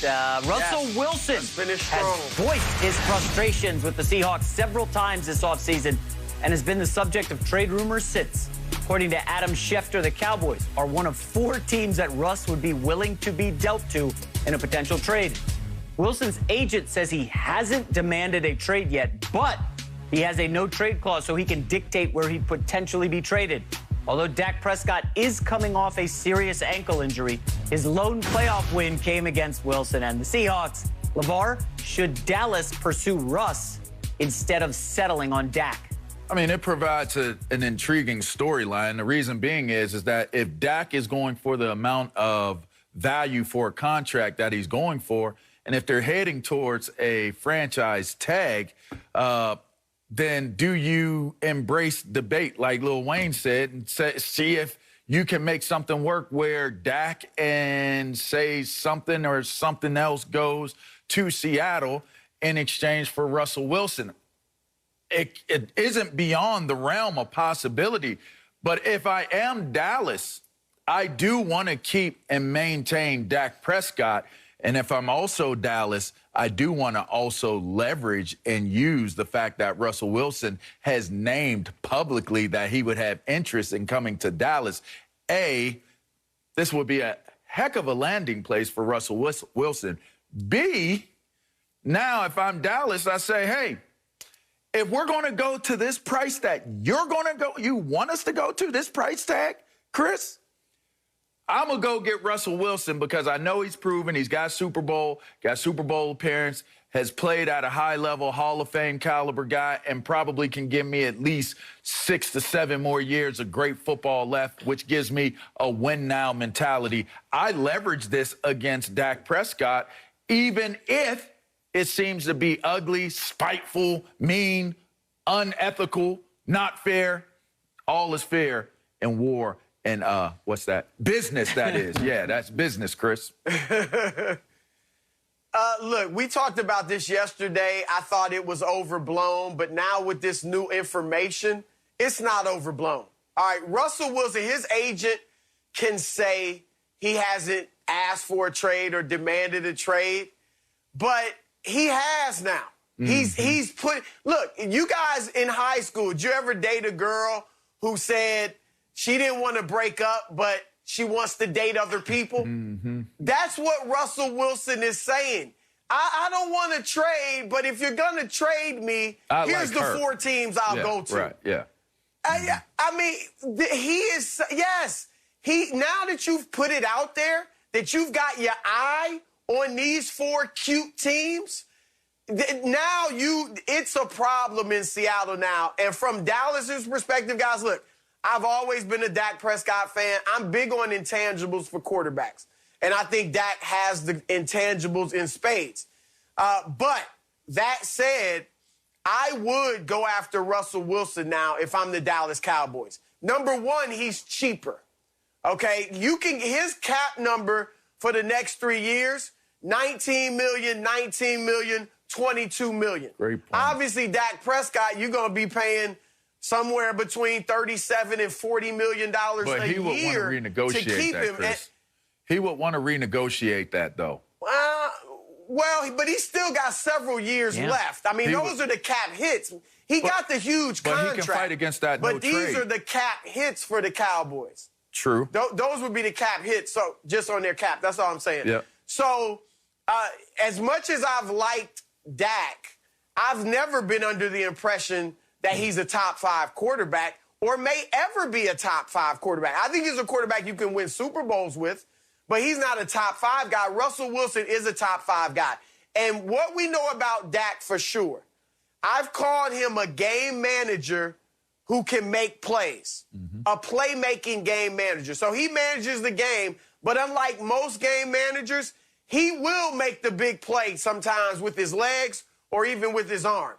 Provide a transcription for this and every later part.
Russell Wilson has voiced his frustrations with the Seahawks several times this offseason and has been the subject of trade rumors since. According to Adam Schefter, the Cowboys are one of 4 teams that Russ would be willing to be dealt to in a potential trade. Wilson's agent says he hasn't demanded a trade yet, but he has a no-trade clause so he can dictate where he'd potentially be traded. Although Dak Prescott is coming off a serious ankle injury, his lone playoff win came against Wilson and the Seahawks. LeVar, should Dallas pursue Russ instead of settling on Dak? I mean, it provides an intriguing storyline. The reason being is that if Dak is going for the amount of value for a contract that he's going for, and if they're heading towards a franchise tag, then do you embrace debate, like Lil Wayne said, and see if you can make something work where Dak and, say, something or something else goes to Seattle in exchange for Russell Wilson? It isn't beyond the realm of possibility. But if I am Dallas, I do want to keep and maintain Dak Prescott. And if I'm also Dallas, I do want to also leverage and use the fact that Russell Wilson has named publicly that he would have interest in coming to Dallas. This would be a heck of a landing place for Russell Wilson. B, now if I'm Dallas, I say, hey, if we're going to go to this price that you want us to go to this price tag, Chris, I'm going to go get Russell Wilson because I know he's proven he's got Super Bowl appearance, has played at a high level, Hall of Fame caliber guy, and probably can give me at least 6 to 7 more years of great football left, which gives me a win now mentality. I leverage this against Dak Prescott, even if it seems to be ugly, spiteful, mean, unethical, not fair. All is fair in war. And what's that? Business, that is. Yeah, that's business, Chris. Look, we talked about this yesterday. I thought it was overblown, but now with this new information, it's not overblown. All right, Russell Wilson, his agent can say he hasn't asked for a trade or demanded a trade, but he has now. He's put, look, you guys in high school, did you ever date a girl who said she didn't want to break up, but she wants to date other people? That's what Russell Wilson is saying. I don't want to trade, but if you're going to trade me, here's the 4 teams I'll go to. Right, yeah. I mean, he is, yes. Now that you've put it out there, that you've got your eye on these 4 cute teams, now it's a problem in Seattle now. And from Dallas's perspective, guys, look, I've always been a Dak Prescott fan. I'm big on intangibles for quarterbacks. And I think Dak has the intangibles in spades. But that said, I would go after Russell Wilson now if I'm the Dallas Cowboys. Number one, he's cheaper. Okay? His cap number for the next 3 years, $19 million, $19 million, $22 million. Great point. Obviously, Dak Prescott, you're going to be paying somewhere between $37 and $40 million a year. But he would want to renegotiate that, Chris. He would want to renegotiate that, though. Well, but he's still got several years left. I mean, those are the cap hits. He got the huge contract. But he can fight against that no trade. But these are the cap hits for the Cowboys. True. Those would be the cap hits, so just on their cap. That's all I'm saying. Yeah. So, as much as I've liked Dak, I've never been under the impression that he's a top 5 quarterback or may ever be a top 5 quarterback. I think he's a quarterback you can win Super Bowls with, but he's not a top 5 guy. Russell Wilson is a top 5 guy. And what we know about Dak for sure, I've called him a game manager who can make plays, a playmaking game manager. So he manages the game, but unlike most game managers, he will make the big play sometimes with his legs or even with his arm.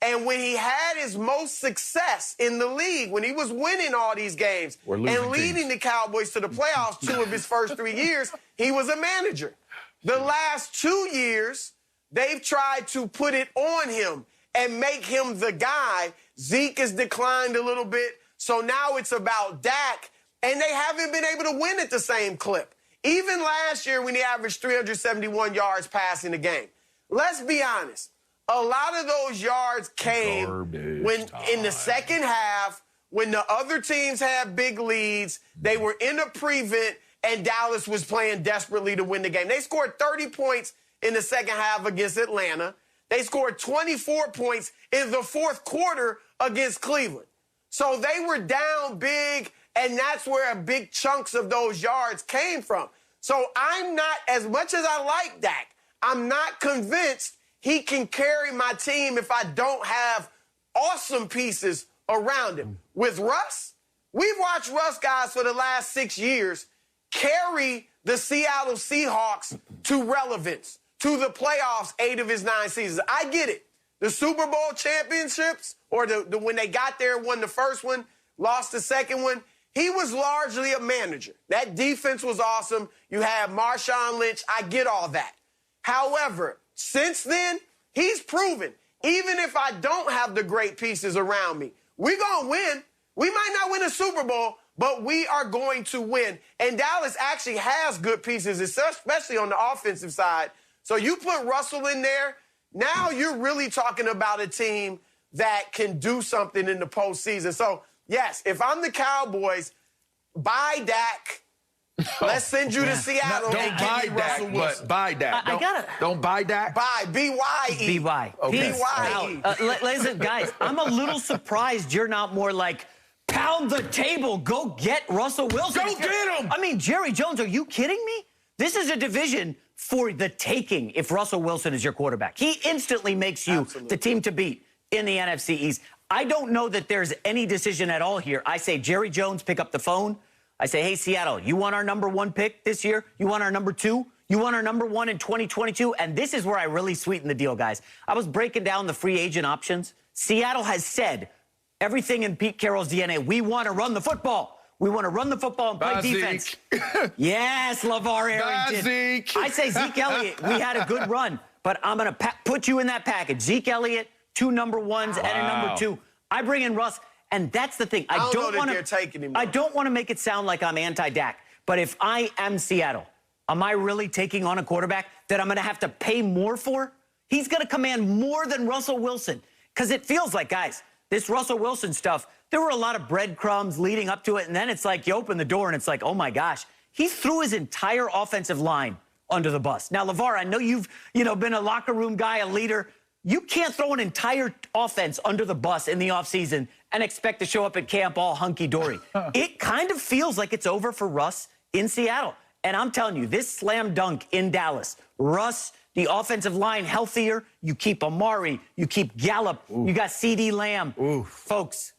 And when he had his most success in the league, when he was winning all these games and leading the Cowboys to the playoffs 2 of his first 3 years, he was a manager. The last 2 years, they've tried to put it on him and make him the guy. Zeke has declined a little bit, so now it's about Dak, and they haven't been able to win at the same clip. Even last year when he averaged 371 yards passing a game. Let's be honest. A lot of those yards came in the second half when the other teams had big leads. They were in a prevent, and Dallas was playing desperately to win the game. They scored 30 points in the second half against Atlanta. They scored 24 points in the fourth quarter against Cleveland. So they were down big, and that's where big chunks of those yards came from. So I'm not, as much as I like Dak, I'm not convinced he can carry my team if I don't have awesome pieces around him. With Russ, we've watched Russ, guys, for the last 6 years carry the Seattle Seahawks to relevance, to the playoffs 8 of his 9 seasons. I get it. The Super Bowl championships, or the when they got there, won the first one, lost the second one, he was largely a manager. That defense was awesome. You had Marshawn Lynch. I get all that. However, since then, he's proven, even if I don't have the great pieces around me, we're going to win. We might not win a Super Bowl, but we are going to win. And Dallas actually has good pieces, especially on the offensive side. So you put Russell in there, now you're really talking about a team that can do something in the postseason. So, yes, if I'm the Cowboys, buy Dak. Let's send you to Seattle. Don't buy Dak, but buy Dak. Don't buy Dak. Buy B-Y-E. B-Y. Okay. B-Y-E. Listen, guys, I'm a little surprised you're not more like, pound the table, go get Russell Wilson. Go get him! I mean, Jerry Jones, are you kidding me? This is a division for the taking if Russell Wilson is your quarterback. He instantly makes you the team to beat in the NFC East. I don't know that there's any decision at all here. I say, Jerry Jones, pick up the phone. I say, hey, Seattle, you want our #1 pick this year? You want our #2? You want our #1 in 2022? And this is where I really sweeten the deal, guys. I was breaking down the free agent options. Seattle has said everything in Pete Carroll's DNA. We want to run the football. We want to run the football and play defense. Yes, LeVar Arrington. I say Zeke Elliott, we had a good run, but I'm going to put you in that package. Zeke Elliott, 2 #1s and a #2. I bring in Russ. And that's the thing. I don't want to make it sound like I'm anti-Dak. But if I am Seattle, am I really taking on a quarterback that I'm going to have to pay more for? He's going to command more than Russell Wilson. Because it feels like, guys, this Russell Wilson stuff, there were a lot of breadcrumbs leading up to it. And then it's like you open the door and it's like, oh, my gosh. He threw his entire offensive line under the bus. Now, LeVar, I know you've been a locker room guy, a leader. You can't throw an entire offense under the bus in the offseason and expect to show up at camp all hunky-dory. It kind of feels like it's over for Russ in Seattle. And I'm telling you, this slam dunk in Dallas, Russ, the offensive line healthier, you keep Amari, you keep Gallup, you got CeeDee Lamb. Folks,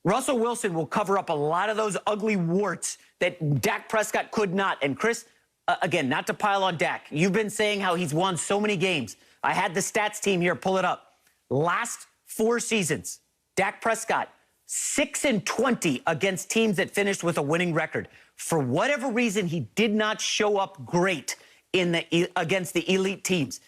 Russell Wilson will cover up a lot of those ugly warts that Dak Prescott could not. And Chris, again, not to pile on Dak, you've been saying how he's won so many games. I had the stats team here pull it up. Last 4 seasons, Dak Prescott, 6-20 against teams that finished with a winning record. For whatever reason, he did not show up great against the elite teams.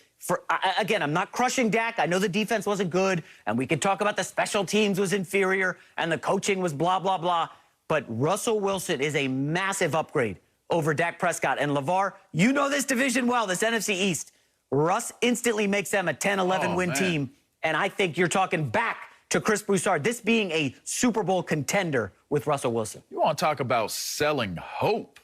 Again, I'm not crushing Dak. I know the defense wasn't good, and we could talk about the special teams was inferior, and the coaching was blah, blah, blah. But Russell Wilson is a massive upgrade over Dak Prescott. And LeVar, you know this division well, this NFC East. Russ instantly makes them a 10-11 win team, and I think you're talking back to Chris Broussard, this being a Super Bowl contender with Russell Wilson. You want to talk about selling hope?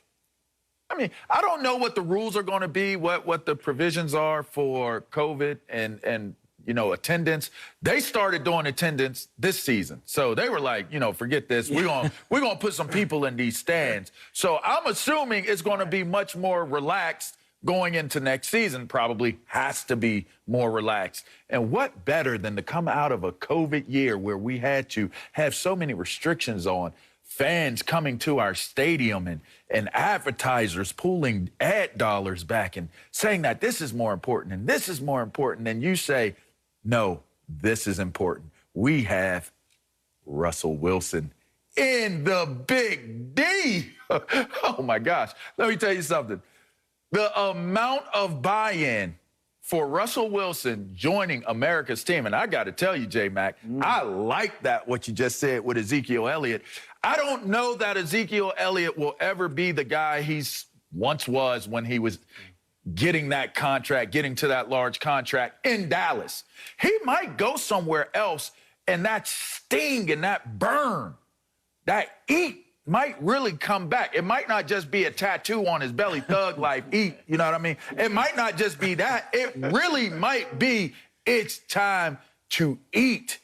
I mean, I don't know what the rules are going to be, what the provisions are for COVID and attendance. They started doing attendance this season. So they were like, forget this. We're gonna put some people in these stands. So I'm assuming it's going to be much more relaxed going into next season. Probably has to be more relaxed. And what better than to come out of a COVID year where we had to have so many restrictions on fans coming to our stadium and advertisers pulling ad dollars back and saying that this is more important and this is more important. And you say, no, this is important. We have Russell Wilson in the big D. Oh, my gosh. Let me tell you something. The amount of buy-in for Russell Wilson joining America's team, and I got to tell you, J-Mac, I like that, what you just said with Ezekiel Elliott. I don't know that Ezekiel Elliott will ever be the guy he's once was when he was getting that contract, getting to that large contract in Dallas. He might go somewhere else, and that sting and that burn, that eat might really come back. It might not just be a tattoo on his belly, thug life, eat, you know what I mean? It might not just be that. It really might be, it's time to eat.